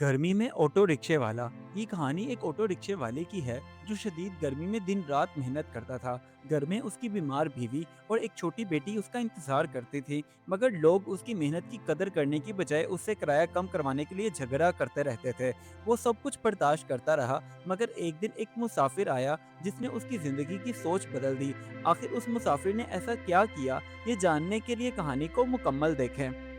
गर्मी में ऑटो रिक्शे वाला। ये कहानी एक ऑटो रिक्शे वाले की है जो शदीद गर्मी में दिन रात मेहनत करता था। घर में उसकी बीमार बीवी और एक छोटी बेटी उसका इंतजार करती थी, मगर लोग उसकी मेहनत की कदर करने की बजाय उससे किराया कम करवाने के लिए झगड़ा करते रहते थे। वो सब कुछ बर्दाश्त करता रहा, मगर एक दिन एक मुसाफिर आया जिसने उसकी जिंदगी की सोच बदल दी। आखिर उस मुसाफिर ने ऐसा क्या किया, ये जानने के लिए कहानी को मुकम्मल देखें।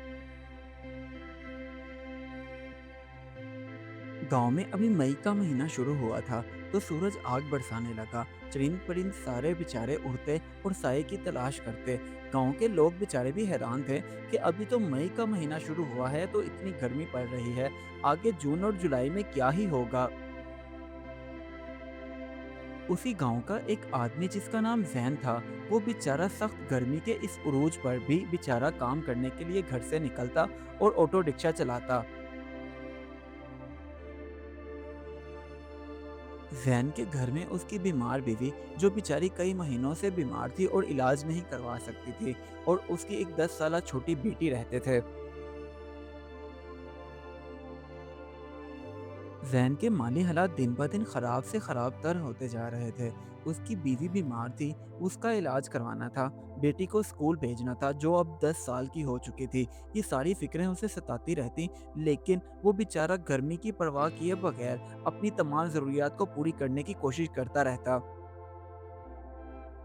गांव में अभी मई का महीना शुरू हुआ था, तो सूरज आग बरसाने लगा। चरिंद परिंद सारे बेचारे उड़ते और साए की तलाश करते। गांव के लोग बेचारे भी हैरान थे कि अभी तो मई का महीना शुरू हुआ है तो इतनी गर्मी पड़ रही है, आगे जून और जुलाई में क्या ही होगा। उसी गांव का एक आदमी जिसका नाम जैन था, वो बेचारा सख्त गर्मी के इस उरूज पर भी बेचारा काम करने के लिए घर से निकलता और ऑटो रिक्शा चलाता। जैन के घर में उसकी बीमार बीवी, जो बेचारी कई महीनों से बीमार थी और इलाज नहीं करवा सकती थी, और उसकी एक 10 साल छोटी बेटी रहते थे। जैन के माली हालात दिन ब दिन खराब से खराब तर होते जा रहे थे। उसकी बीवी बीमार थी, उसका इलाज करवाना था, बेटी को स्कूल भेजना था जो अब 10 साल की हो चुकी थी। ये सारी फिक्रें उसे सताती रहती, लेकिन वो बेचारा गर्मी की परवाह किए बगैर अपनी तमाम ज़रूरियात को पूरी करने की कोशिश करता रहता।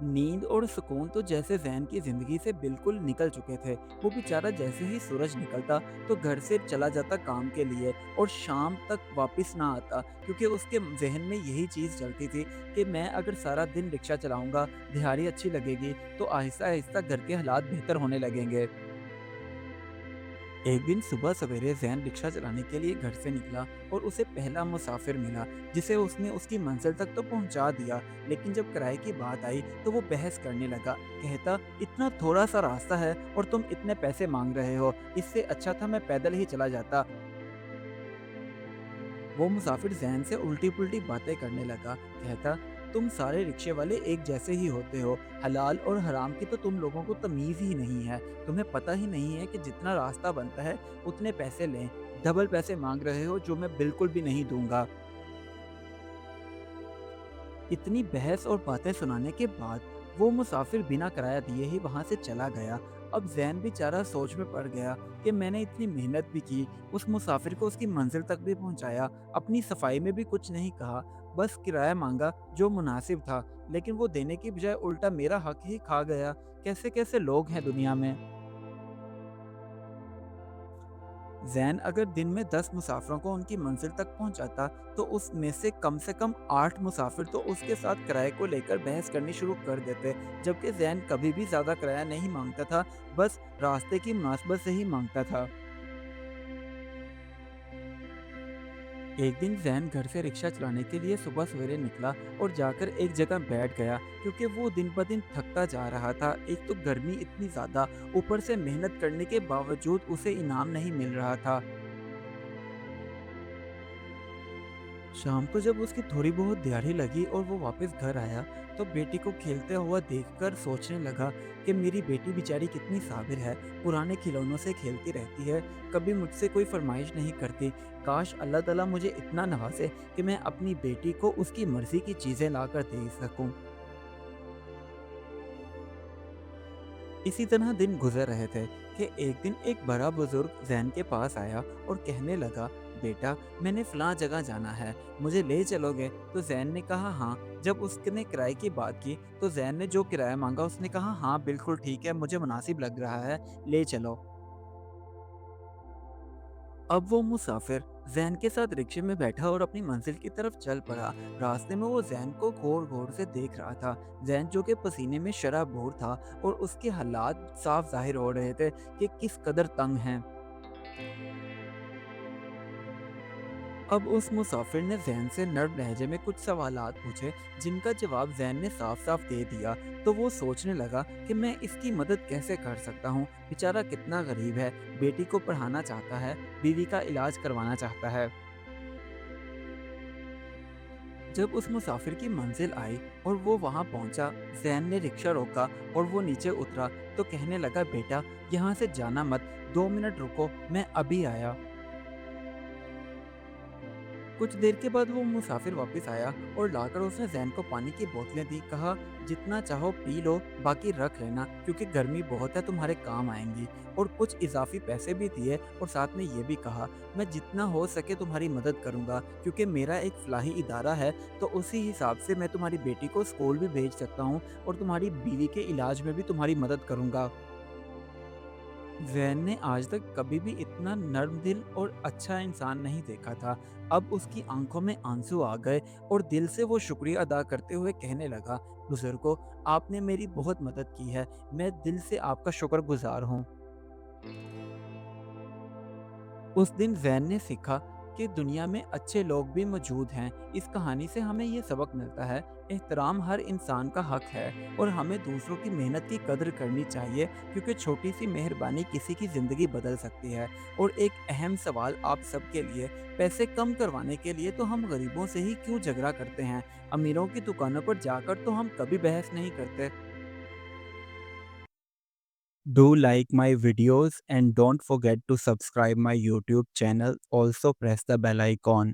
नींद और सुकून तो जैसे जैन की जिंदगी से बिल्कुल निकल चुके थे। वो बेचारा जैसे ही सूरज निकलता तो घर से चला जाता काम के लिए, और शाम तक वापस ना आता, क्योंकि उसके जहन में यही चीज़ चलती थी कि मैं अगर सारा दिन रिक्शा चलाऊंगा, दिहाड़ी अच्छी लगेगी, तो आहिस्ता आहिस्ता घर के हालात बेहतर होने लगेंगे। एक दिन सुबह सवेरे जैन रिक्शा चलाने के लिए घर से निकला, और उसे पहला मुसाफिर मिला जिसे उसने उसकी मंजिल तक तो पहुंचा दिया। लेकिन जब किराए की बात आई तो वो बहस करने लगा। कहता, इतना थोड़ा सा रास्ता है और तुम इतने पैसे मांग रहे हो, इससे अच्छा था मैं पैदल ही चला जाता। वो मुसाफिर जैन से उल्टी पुल्टी बातें करने लगा। कहता, तुम सारे रिक्शे वाले एक जैसे ही होते हो, हलाल और हराम की तो तुम लोगों को तमीज़ ही नहीं है। तुम्हें पता ही नहीं है कि जितना रास्ता बनता है उतने पैसे लें, डबल पैसे मांग रहे हो जो मैं बिल्कुल भी नहीं दूंगा। इतनी बहस और बातें सुनाने के बाद वो मुसाफिर बिना किराया दिए ही वहां से चला गया। अब जैन बेचारा सोच में पड़ गया कि मैंने इतनी मेहनत भी की, उस मुसाफिर को उसकी मंजिल तक भी पहुंचाया, अपनी सफाई में भी कुछ नहीं कहा, बस किराया मांगा जो मुनासिब था, लेकिन वो देने की बजाय उल्टा मेरा हक ही खा गया। कैसे कैसे लोग हैं दुनिया में। ज़ैन अगर दिन में 10 मुसाफ़िरों को उनकी मंज़िल तक पहुँचाता, तो उसमें से कम 8 मुसाफ़िर तो उसके साथ किराए को लेकर बहस करनी शुरू कर देते, जबकि ज़ैन कभी भी ज़्यादा किराया नहीं माँगता था, बस रास्ते की मुनासबत से ही माँगता था। एक दिन ज़ैन घर से रिक्शा चलाने के लिए सुबह सवेरे निकला और जाकर एक जगह बैठ गया, क्योंकि वो दिन ब दिन थकता जा रहा था। एक तो गर्मी इतनी ज़्यादा, ऊपर से मेहनत करने के बावजूद उसे इनाम नहीं मिल रहा था। शाम को जब उसकी थोड़ी बहुत दिहाड़ी लगी और वो वापस घर आया, तो बेटी को खेलते हुआ देखकर सोचने लगा कि मेरी बेटी बेचारी कितनी साबिर है, पुराने खिलौनों से खेलती रहती है, कभी मुझसे कोई फरमाइश नहीं करती। काश अल्लाह ताला मुझे इतना नवाजे कि मैं अपनी बेटी को उसकी मर्जी की चीज़ें लाकर दे सकूं। इसी तरह दिन गुजर रहे थे कि एक दिन एक बड़ा बुजुर्ग जैन के पास आया और कहने लगा, बेटा, मैंने फलां जगह जाना है, मुझे ले चलोगे? तो जैन ने कहा हाँ। जब उसने किराए की बात की तो जैन ने जो किराया मांगा उसने कहा, हाँ बिल्कुल ठीक है, मुझे मुनासिब लग रहा है, ले चलो। अब वो मुसाफिर जैन के साथ रिक्शे में बैठा और अपनी मंजिल की तरफ चल पड़ा। रास्ते में वो जैन को गौर गौर से देख रहा था। जैन जो कि पसीने में शराबोर था, और उसके हालात साफ जाहिर हो रहे थे कि किस कदर तंग हैं। अब उस मुसाफिर ने जैन से नर्म लहजे में कुछ सवालात पूछे, जिनका जवाब जैन ने साफ साफ दे दिया। तो वो सोचने लगा कि मैं इसकी मदद कैसे कर सकता हूँ, बेचारा कितना गरीब है, बेटी को पढ़ाना चाहता है, बीवी का इलाज करवाना चाहता है। जब उस मुसाफिर की मंजिल आई और वो वहां पहुंचा, जैन ने रिक्शा रोका और वो नीचे उतरा, तो कहने लगा, बेटा, यहाँ से जाना मत, 2 मिनट रुको, मैं अभी आया। कुछ देर के बाद वो मुसाफिर वापस आया और लाकर उसने जैन को पानी की बोतलें दी। कहा, जितना चाहो पी लो, बाकी रख लेना क्योंकि गर्मी बहुत है, तुम्हारे काम आएंगी। और कुछ इजाफी पैसे भी दिए और साथ में ये भी कहा, मैं जितना हो सके तुम्हारी मदद करूंगा क्योंकि मेरा एक फलाही इदारा है, तो उसी हिसाब से मैं तुम्हारी बेटी को स्कूल भी भेज सकता हूँ और तुम्हारी बीवी के इलाज में भी तुम्हारी मदद करूंगा। ज़ैन ने आज तक कभी भी इतना नर्म दिल और अच्छा इंसान नहीं देखा था। अब उसकी आंखों में आंसू आ गए और दिल से वो शुक्रिया अदा करते हुए कहने लगा, बुजुर्गों, आपने मेरी बहुत मदद की है। मैं दिल से आपका शुक्रगुजार हूँ। उस दिन ज़ैन ने सीखा कि दुनिया में अच्छे लोग भी मौजूद हैं। इस कहानी से हमें ये सबक मिलता है, एहतराम हर इंसान का हक है और हमें दूसरों की मेहनत की कदर करनी चाहिए क्योंकि छोटी सी मेहरबानी किसी की ज़िंदगी बदल सकती है। और एक अहम सवाल आप सबके लिए, पैसे कम करवाने के लिए तो हम गरीबों से ही क्यों झगड़ा करते हैं? अमीरों की दुकानों पर जाकर तो हम कभी बहस नहीं करते। Do like my videos and don't forget to subscribe my YouTube channel. Also press the bell icon.